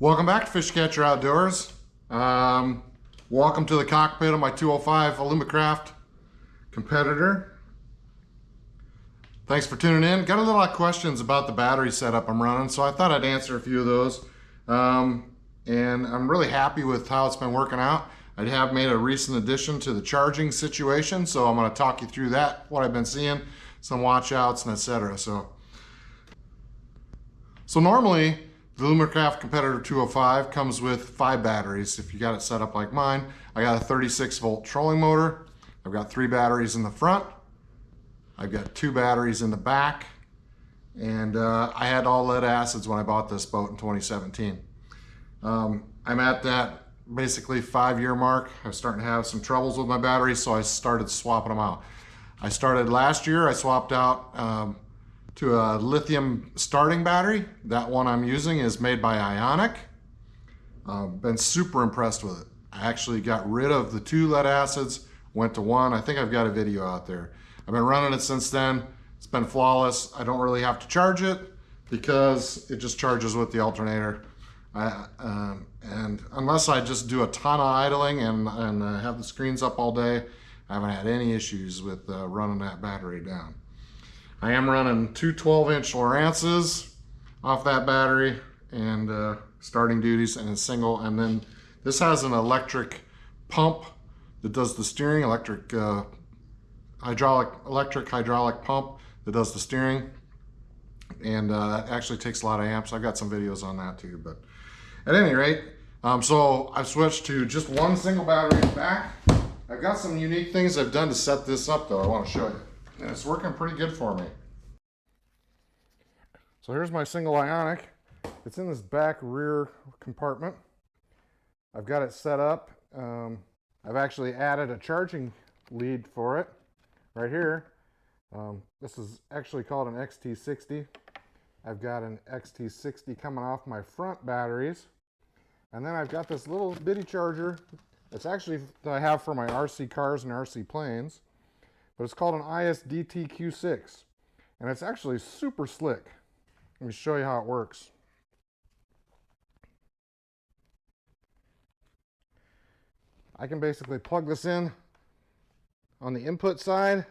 Welcome back to Fish Catcher Outdoors. Welcome to the cockpit of my 205 Alumacraft competitor. Thanks for tuning in. Got a lot of questions about the battery setup I'm running, so I thought I'd answer a few of those. And I'm really happy with how it's been working out. I have made a recent addition to the charging situation, so I'm going to talk you through that, what I've been seeing, some watch outs, and etc. So normally, the Alumacraft Competitor 205 comes with 5 batteries if you got it set up like mine. I got a 36 volt trolling motor. I've got 3 batteries in the front. I've got 2 batteries in the back. And I had all lead acids when I bought this boat in 2017. I'm at that basically 5-year mark. I was starting to have some troubles with my batteries, so I started swapping them out. I started last year, I swapped out to a lithium starting battery. That one I'm using is made by Ionic. Been super impressed with it. I actually got rid of the 2 lead acids, went to 1. I think I've got a video out there. I've been running it since then. It's been flawless. I don't really have to charge it because it just charges with the alternator. And unless I just do a ton of idling and have the screens up all day, I haven't had any issues with running that battery down. I am running 2 12-inch Lowrances off that battery and starting duties and a single. And then this has an electric pump that does the steering, electric hydraulic pump that does the steering. And that actually takes a lot of amps. I've got some videos on that too. But at any rate, so I've switched to just 1 single battery in the back. I've got some unique things I've done to set this up though I want to show you. And it's working pretty good for me. So here's my single Ionic. It's in this back rear compartment. I've got it set up. I've actually added a charging lead for it right here. This is actually called an XT60. I've got an XT60 coming off my front batteries. And then I've got this little bitty charger. It's actually that I have for my RC cars and RC planes. But it's called an ISDT-Q6. And it's actually super slick. Let me show you how it works. I can basically plug this in on the input side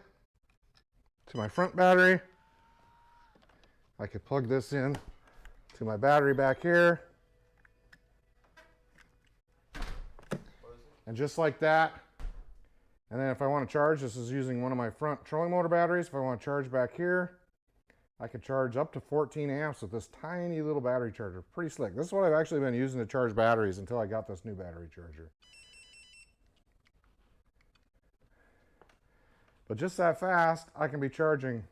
to my front battery. I could plug this in to my battery back here. And just like that. And then if I want to charge, this is using one of my front trolling motor batteries. If I want to charge back here, I could charge up to 14 amps with this tiny little battery charger. Pretty slick. This is what I've actually been using to charge batteries until I got this new battery charger. But just that fast, I can be charging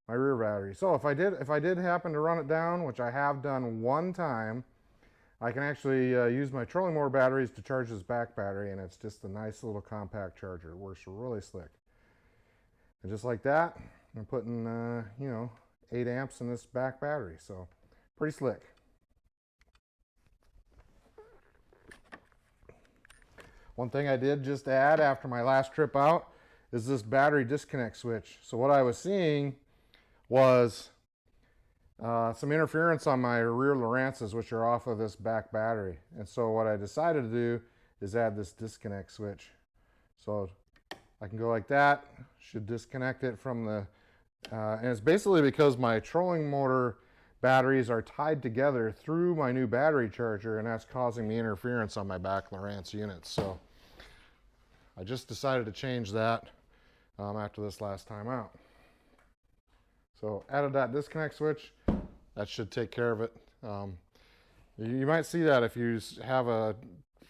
my rear battery. So if I did happen to run it down, which I have done 1 time, I can actually use my trolling motor batteries to charge this back battery, and it's just a nice little compact charger. It works really slick. And just like that, I'm putting, you know, 8 amps in this back battery, so pretty slick. One thing I did just add after my last trip out is this battery disconnect switch. So what I was seeing was some interference on my rear Lowrances, which are off of this back battery. And so what I decided to do is add this disconnect switch. So I can go like that, should disconnect it from the, and it's basically because my trolling motor batteries are tied together through my new battery charger, and that's causing me interference on my back Lowrance units. So I just decided to change that after this last time out. So added that disconnect switch. That should take care of it. You might see that if you have a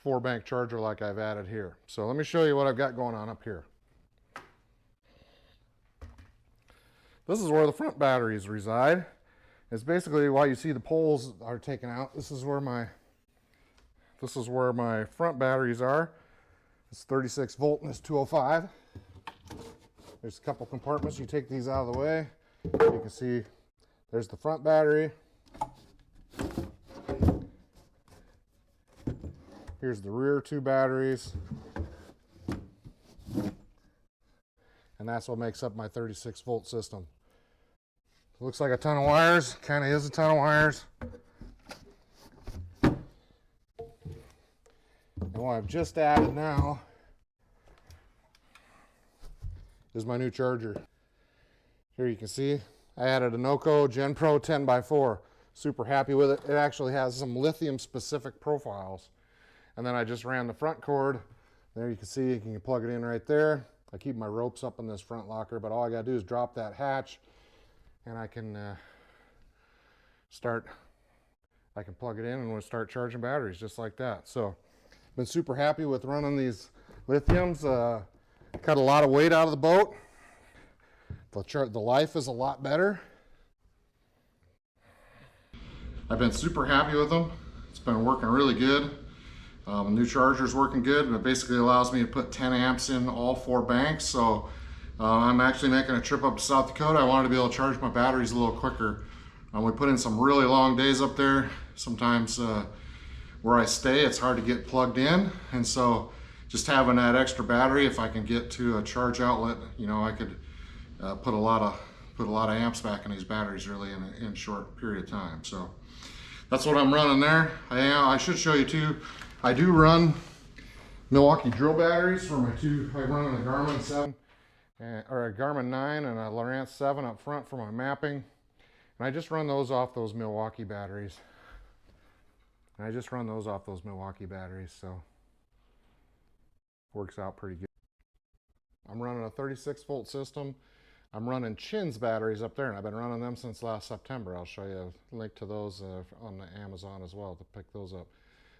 4-bank charger like I've added here. So let me show you what I've got going on up here. This is where the front batteries reside. It's basically why you see the poles are taken out. This is where my front batteries are. It's 36 volt and it's 205. There's a couple compartments. You take these out of the way. You can see there's the front battery. Here's the rear 2 batteries. And that's what makes up my 36 volt system. Looks like a ton of wires, kind of is a ton of wires. And what I've just added now is my new charger. Here you can see I added a Noco Gen Pro 10x4. Super happy with it. It actually has some lithium specific profiles. And then I just ran the front cord. There you can see, you can plug it in right there. I keep my ropes up in this front locker, but all I gotta do is drop that hatch and I can plug it in and we'll start charging batteries just like that. So been super happy with running these lithiums. Cut a lot of weight out of the boat. The life is a lot better. I've been super happy with them. It's been working really good. The new charger's working good, and it basically allows me to put 10 amps in all 4 banks. So I'm actually making a trip up to South Dakota. I wanted to be able to charge my batteries a little quicker. We put in some really long days up there. Sometimes where I stay, it's hard to get plugged in, and so just having that extra battery, if I can get to a charge outlet, you know, I could put a lot of amps back in these batteries really in a short period of time. So that's what I'm running there. I should show you too. I do run Milwaukee drill batteries for my two. I run a Garmin 7 or a Garmin 9 and a Lowrance 7 up front for my mapping. And I just run those off those Milwaukee batteries. So works out pretty good. I'm running a 36 volt system. I'm running CHINS batteries up there, and I've been running them since last September. I'll show you a link to those on the Amazon as well to pick those up.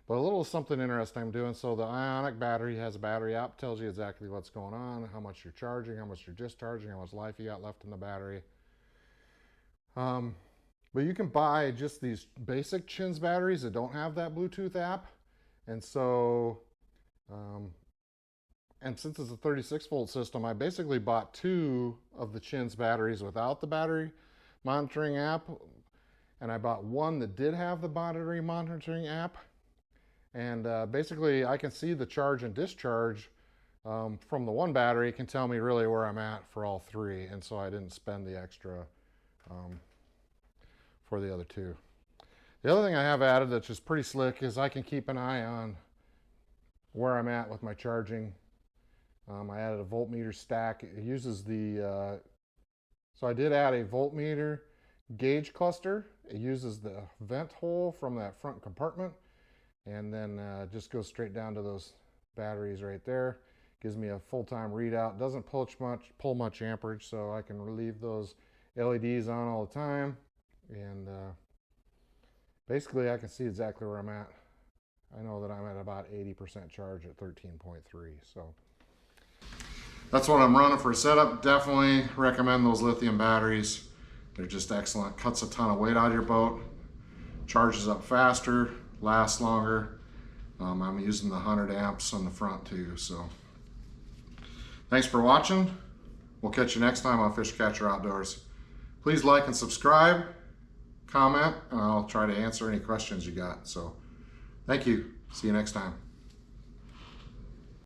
But a little something interesting I'm doing. So the Ionic battery has a battery app, tells you exactly what's going on, how much you're charging, how much you're discharging, how much life you got left in the battery. But you can buy just these basic CHINS batteries that don't have that Bluetooth app. And so, and since it's a 36 volt system, I basically bought 2 of the CHINS batteries without the battery monitoring app. And I bought one that did have the battery monitoring app. And basically I can see the charge and discharge from the one battery. It can tell me really where I'm at for all 3. And so I didn't spend the extra for the other 2. The other thing I have added that's just pretty slick is I can keep an eye on where I'm at with my charging. I added a voltmeter stack. It uses the, so I did add a voltmeter gauge cluster. It uses the vent hole from that front compartment and then just goes straight down to those batteries right there. Gives me a full-time readout. Doesn't pull much amperage, so I can leave those LEDs on all the time. And basically I can see exactly where I'm at. I know that I'm at about 80% charge at 13.3. So that's what I'm running for a setup. Definitely recommend those lithium batteries. They're just excellent. Cuts a ton of weight out of your boat. Charges up faster, lasts longer. I'm using the 100 amps on the front too. So thanks for watching. We'll catch you next time on Fish Catcher Outdoors. Please like and subscribe, comment, and I'll try to answer any questions you got. So thank you. See you next time.